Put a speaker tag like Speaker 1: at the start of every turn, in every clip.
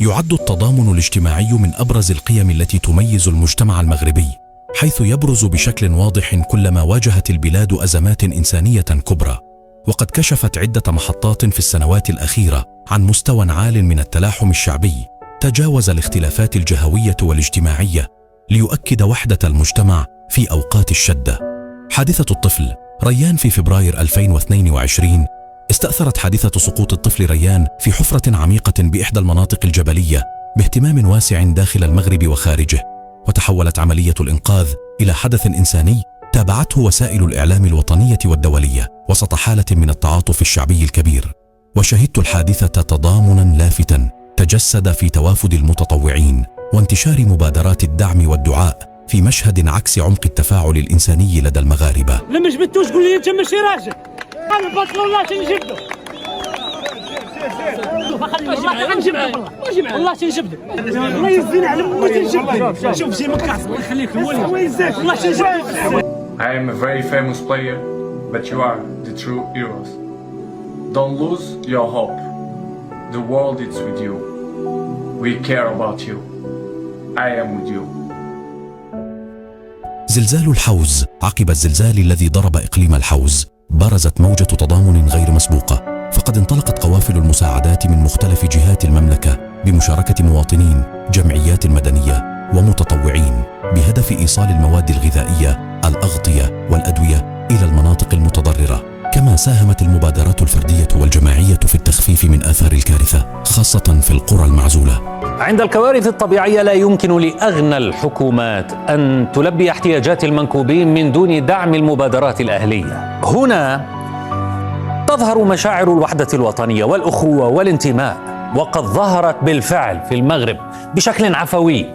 Speaker 1: يعد التضامن الاجتماعي من أبرز القيم التي تميز المجتمع المغربي، حيث يبرز بشكل واضح كلما واجهت البلاد أزمات إنسانية كبرى. وقد كشفت عدة محطات في السنوات الأخيرة عن مستوى عال من التلاحم الشعبي تجاوز الاختلافات الجهوية والاجتماعية ليؤكد وحدة المجتمع في أوقات الشدة. حادثة الطفل ريان في فبراير 2022 استأثرت حادثة سقوط الطفل ريان في حفرة عميقة بإحدى المناطق الجبلية باهتمام واسع داخل المغرب وخارجه، وتحولت عملية الإنقاذ إلى حدث إنساني تابعته وسائل الإعلام الوطنية والدولية وسط حالة من التعاطف الشعبي الكبير. وشهدت الحادثة تضامنا لافتا تجسد في توافد المتطوعين وانتشار مبادرات الدعم والدعاء في مشهد عكس عمق التفاعل الإنساني لدى المغاربة.
Speaker 2: لما جبتوش قول لي انت ماشي راجل، انا البطل والله تنجبده، والله تنجبده، الله يزين على ما تنجبده. شوف زي ما كاس الله يخليك والله تنجبده.
Speaker 3: I am a very famous player, but you are the true heroes. Don't lose your hope. The world is with you. We care about you. I am with you.
Speaker 1: زلزال الحوز. عقب الزلزال الذي ضرب إقليم الحوز برزت موجة تضامن غير مسبوقة، فقد انطلقت قوافل المساعدات من مختلف جهات المملكة بمشاركة مواطنين، جمعيات مدنية ومتطوعين بهدف إيصال المواد الغذائية، الأغطية والأدوية إلى المناطق المتضررة. كما ساهمت المبادرات الفردية والجماعية في التخفيف من آثار الكارثة، خاصة في القرى المعزولة.
Speaker 4: عند الكوارث الطبيعية لا يمكن لأغنى الحكومات أن تلبي احتياجات المنكوبين من دون دعم المبادرات الأهلية. هنا تظهر مشاعر الوحدة الوطنية والأخوة والانتماء، وقد ظهرت بالفعل في المغرب بشكل عفوي.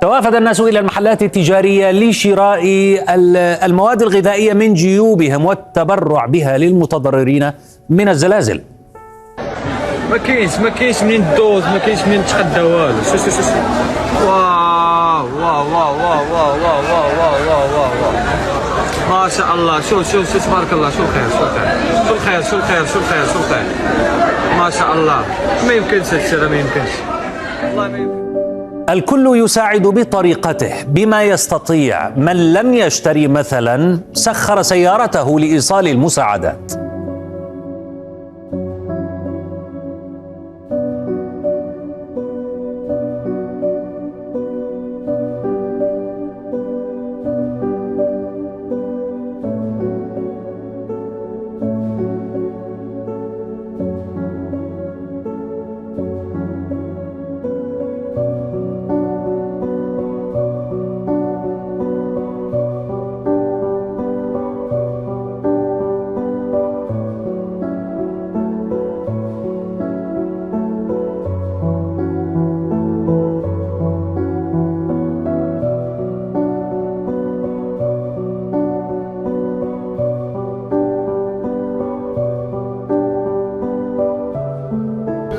Speaker 4: توافد الناس إلى المحلات التجارية لشراء المواد الغذائية من جيوبهم والتبرع بها للمتضررين من الزلازل.
Speaker 5: ما كاينش منين تدوز، ما كاينش منين تخدى والو. شو واو واو واو واو واو واو واو واو واو ما شاء الله. شوف تبارك الله. شو الخير ما شاء الله. ما يمكنش هادشي، راه ما يمكنش والله ما يمكن.
Speaker 4: الكل يساعد بطريقته بما يستطيع. من لم يشتري مثلا سخر سيارته لإيصال المساعدات.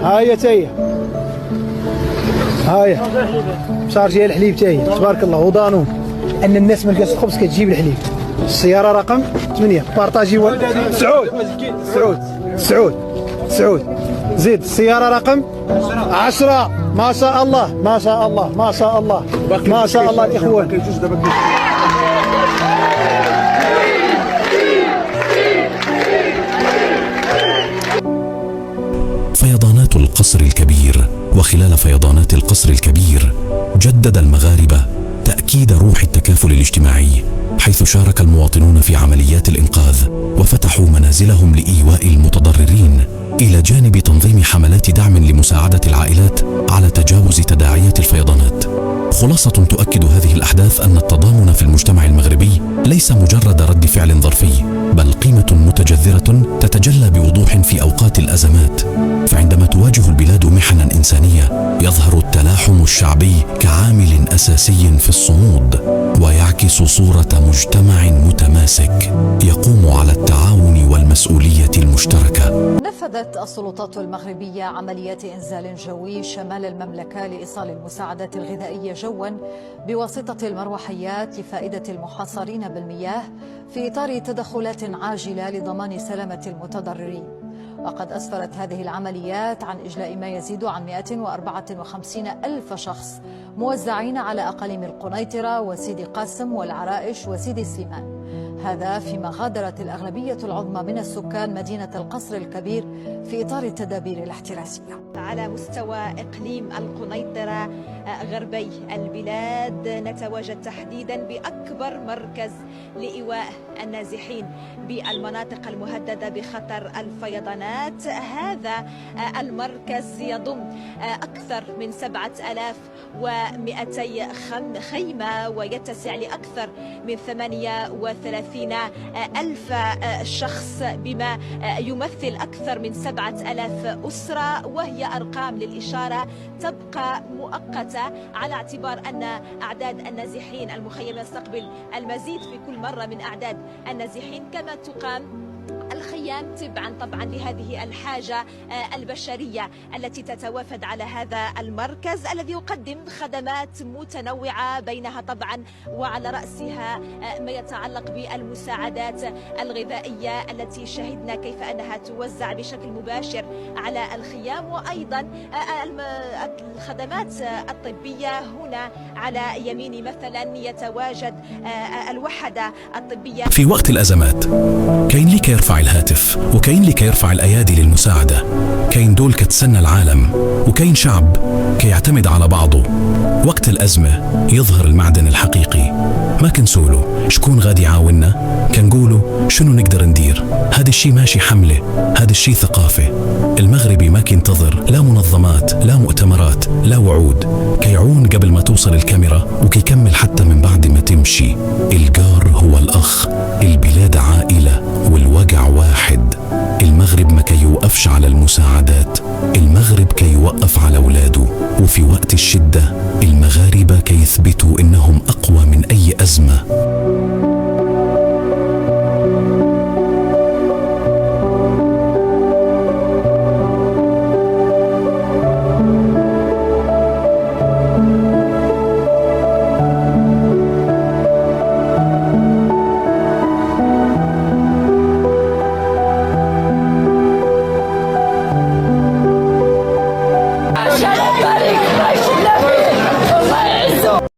Speaker 6: هاي تاهي، هاي شارجيه الحليب تاهي تبارك الله ودانون. ان الناس ما لقاش الخبز كتجيب الحليب. السياره رقم 8 بارطاجي سعود زيد السياره رقم 10. ما شاء الله ما شاء الله ما شاء الله ما شاء الله الاخوان.
Speaker 1: فيضانات القصر الكبير. وخلال فيضانات القصر الكبير جدد المغاربة تأكيد روح التكافل الاجتماعي، حيث شارك المواطنون في عمليات الإنقاذ وفتحوا منازلهم لإيواء المتضررين، إلى جانب تنظيم حملات دعم لمساعدة العائلات على تجاوز تداعيات الفيضانات. خلاصة تؤكد هذه الأحداث أن التضامن في المجتمع المغربي ليس مجرد رد فعل ظرفي، بل قيمة متجذرة تتجلى بوضوح في أوقات الأزمات. فعندما تواجه البلاد محنا إنسانية يظهر التلاحم الشعبي كعامل أساسي في الصمود، ويعكس صورة مجتمع متماسك يقوم على التعاون والمسؤولية المشتركة.
Speaker 7: نفذت السلطات المغربية عمليات إنزال جوي شمال المملكة لإيصال المساعدات الغذائية جوا بواسطة المروحيات لفائدة المحاصرين بالمياه في إطار تدخلات عاجلة لضمان سلامة المتضررين. وقد أسفرت هذه العمليات عن إجلاء ما يزيد عن 154 ألف شخص موزعين على أقاليم القنيطرة وسيدي قاسم والعرائش وسيدي سليمان. هذا فيما غادرت الأغلبية العظمى من السكان مدينة القصر الكبير في إطار التدابير الاحترازية.
Speaker 8: على مستوى إقليم القنيطرة غربي البلاد نتواجد تحديدا بأكبر مركز لإيواء النازحين بالمناطق المهددة بخطر الفيضانات. هذا المركز يضم أكثر من 7200 خيمة ويتسع لأكثر من 38 ألف شخص بما يمثل أكثر من 7000 أسرة، وهي أرقام للإشارة تبقى مؤقتة على اعتبار أن أعداد النازحين المخيمة تستقبل المزيد في كل مرة من أعداد النازحين، كما تقام الخيام تبعا طبعا لهذه الحاجة البشرية التي تتوافد على هذا المركز الذي يقدم خدمات متنوعة، بينها طبعا وعلى رأسها ما يتعلق بالمساعدات الغذائية التي شهدنا كيف أنها توزع بشكل مباشر على الخيام، وأيضا الخدمات الطبية. هنا على يميني مثلا يتواجد الوحدة الطبية.
Speaker 1: في وقت الأزمات كاين لي كيرفع الهاتف وكاين لي كيرفع الأيادي للمساعدة، كاين دول كتسنى العالم وكاين شعب كيعتمد على بعضه. وقت الأزمة يظهر المعدن الحقيقي، ما كنسولو شكون غادي يعاوننا، كنقولو شنو نقدر ندير. هذا الشي ماشي حملة، هذا الشي ثقافة. المغربي ما كينتظر لا منظمات لا مؤتمرات لا وعود، كيعون قبل ما توصل الكاميرا وكيكمل حتى من بعد ما تمشي. الجار هو الأخ، البلاد عائلة والوجع واحد. المغرب ما كيوقفش على المساعدات، المغرب كيوقف على أولاده. وفي وقت الشدة المغاربة كيثبتوا إنهم أقوى من أي أزمة.